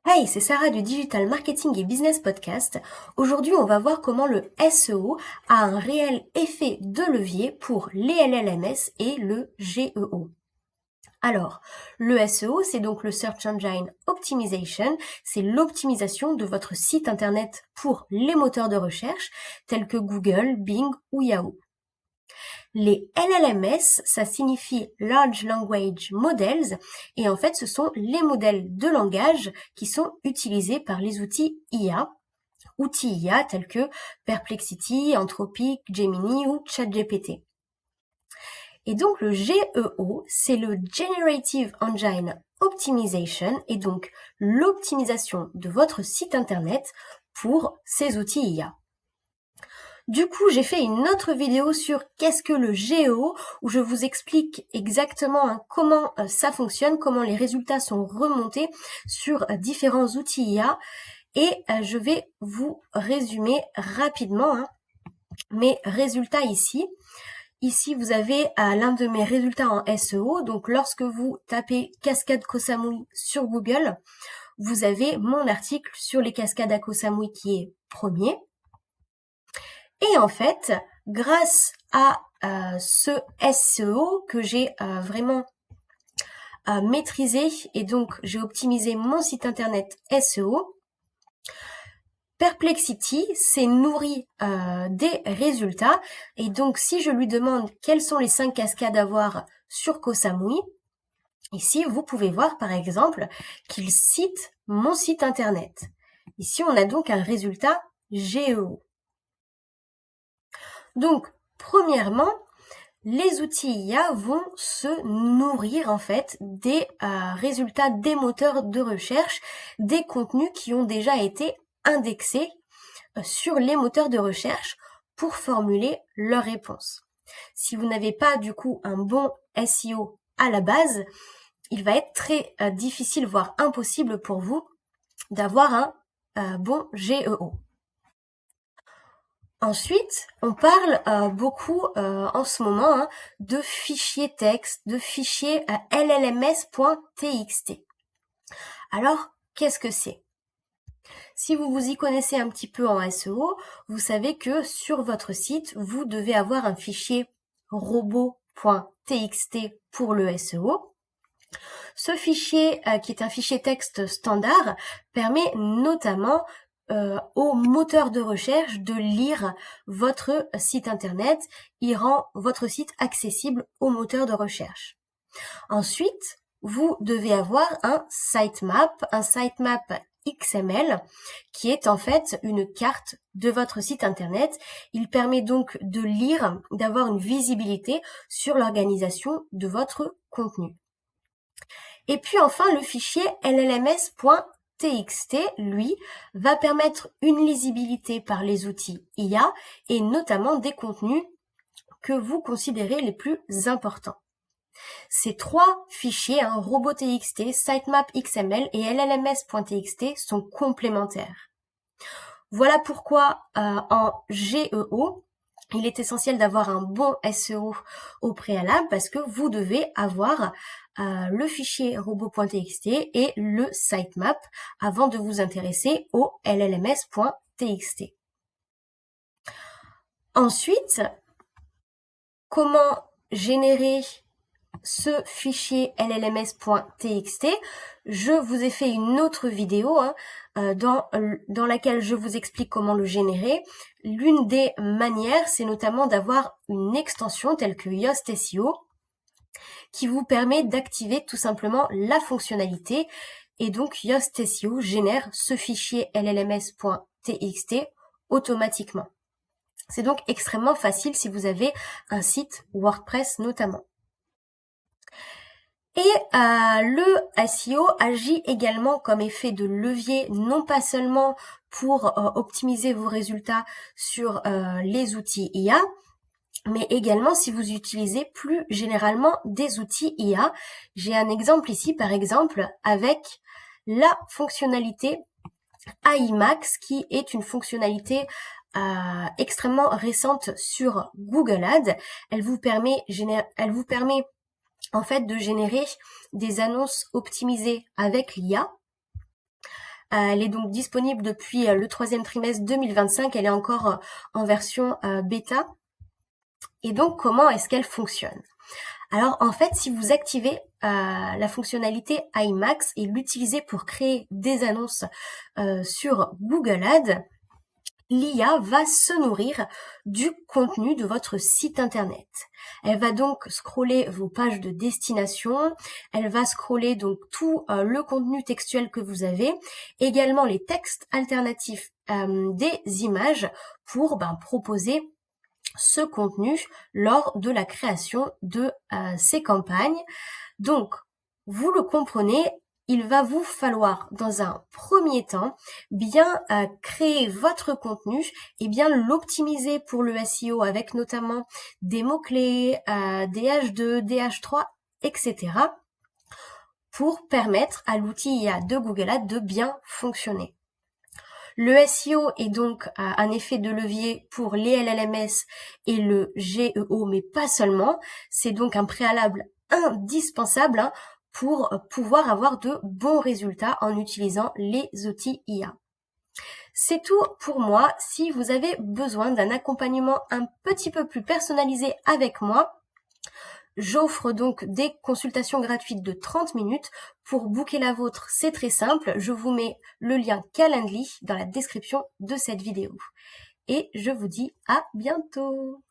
Hey, c'est Sarah du Digital Marketing et Business Podcast. Aujourd'hui, on va voir comment le SEO a un réel effet de levier pour les LLMS et le GEO. Alors, le SEO, c'est donc le Search Engine Optimization, c'est l'optimisation de votre site internet pour les moteurs de recherche tels que Google, Bing ou Yahoo. Les LLMS, ça signifie Large Language Models, et en fait, ce sont les modèles de langage qui sont utilisés par les outils IA tels que Perplexity, Anthropic, Gemini ou ChatGPT. Et donc le GEO, c'est le Generative Engine Optimization, et donc l'optimisation de votre site internet pour ces outils IA. Du coup, j'ai fait une autre vidéo sur qu'est-ce que le GEO, où je vous explique exactement comment ça fonctionne, comment les résultats sont remontés sur différents outils IA. Et je vais vous résumer rapidement mes résultats ici. Ici, vous avez l'un de mes résultats en SEO. Donc, lorsque vous tapez cascade Koh Samui sur Google, vous avez mon article sur les cascades à Koh Samui qui est premier. Et en fait, grâce à ce SEO que j'ai vraiment maîtrisé, et donc j'ai optimisé mon site internet SEO, Perplexity s'est nourri des résultats, et donc si je lui demande quelles sont les 5 cascades à voir sur Koh Samui, ici vous pouvez voir par exemple qu'il cite mon site internet. Ici on a donc un résultat GEO. Donc premièrement, les outils IA vont se nourrir en fait des résultats des moteurs de recherche, des contenus qui ont déjà été indexés sur les moteurs de recherche pour formuler leurs réponses. Si vous n'avez pas du coup un bon SEO à la base, il va être très difficile, voire impossible pour vous d'avoir un bon GEO. Ensuite, on parle beaucoup en ce moment de fichiers texte, de fichiers llms.txt. Alors, qu'est-ce que c'est ? Si vous vous y connaissez un petit peu en SEO, vous savez que sur votre site, vous devez avoir un fichier robot.txt pour le SEO. Ce fichier, qui est un fichier texte standard, permet notamment au moteur de recherche de lire votre site internet. Il rend votre site accessible au moteur de recherche. Ensuite, vous devez avoir un sitemap XML, qui est en fait une carte de votre site internet. Il permet donc de lire, d'avoir une visibilité sur l'organisation de votre contenu. Et puis enfin, le fichier llms.txt, lui, va permettre une lisibilité par les outils IA et notamment des contenus que vous considérez les plus importants. Ces trois fichiers, robot.txt, sitemap XML et llms.txt, sont complémentaires. Voilà pourquoi en GEO, il est essentiel d'avoir un bon SEO au préalable, parce que vous devez avoir le fichier robot.txt et le sitemap avant de vous intéresser au llms.txt. Ensuite, comment générer ce fichier llms.txt? Je vous ai fait une autre vidéo dans laquelle je vous explique comment le générer. L'une des manières, c'est notamment d'avoir une extension telle que Yoast SEO qui vous permet d'activer tout simplement la fonctionnalité, et donc Yoast SEO génère ce fichier llms.txt automatiquement. C'est donc extrêmement facile si vous avez un site WordPress notamment. Et le SEO agit également comme effet de levier, non pas seulement pour optimiser vos résultats sur les outils IA, mais également si vous utilisez plus généralement des outils IA. J'ai un exemple ici, par exemple, avec la fonctionnalité AI Max, qui est une fonctionnalité extrêmement récente sur Google Ads. Elle vous permet en fait de générer des annonces optimisées avec l'IA. Elle est donc disponible depuis le troisième trimestre 2025. Elle est encore en version bêta. Et donc, comment est-ce qu'elle fonctionne? Alors, en fait, si vous activez la fonctionnalité IMAX et l'utilisez pour créer des annonces sur Google Ads, l'IA va se nourrir du contenu de votre site internet. Elle va donc scroller vos pages de destination, elle va scroller donc tout le contenu textuel que vous avez, également les textes alternatifs des images pour proposer ce contenu lors de la création de ces campagnes. Donc, vous le comprenez, il va vous falloir, dans un premier temps, bien créer votre contenu et bien l'optimiser pour le SEO avec notamment des mots-clés, des H2, des H3, etc. pour permettre à l'outil IA de Google Ads de bien fonctionner. Le SEO est donc un effet de levier pour les LLMS et le GEO, mais pas seulement. C'est donc un préalable indispensable pour pouvoir avoir de bons résultats en utilisant les outils IA. C'est tout pour moi. Si vous avez besoin d'un accompagnement un petit peu plus personnalisé avec moi, j'offre donc des consultations gratuites de 30 minutes. Pour booker la vôtre, c'est très simple. Je vous mets le lien Calendly dans la description de cette vidéo. Et je vous dis à bientôt.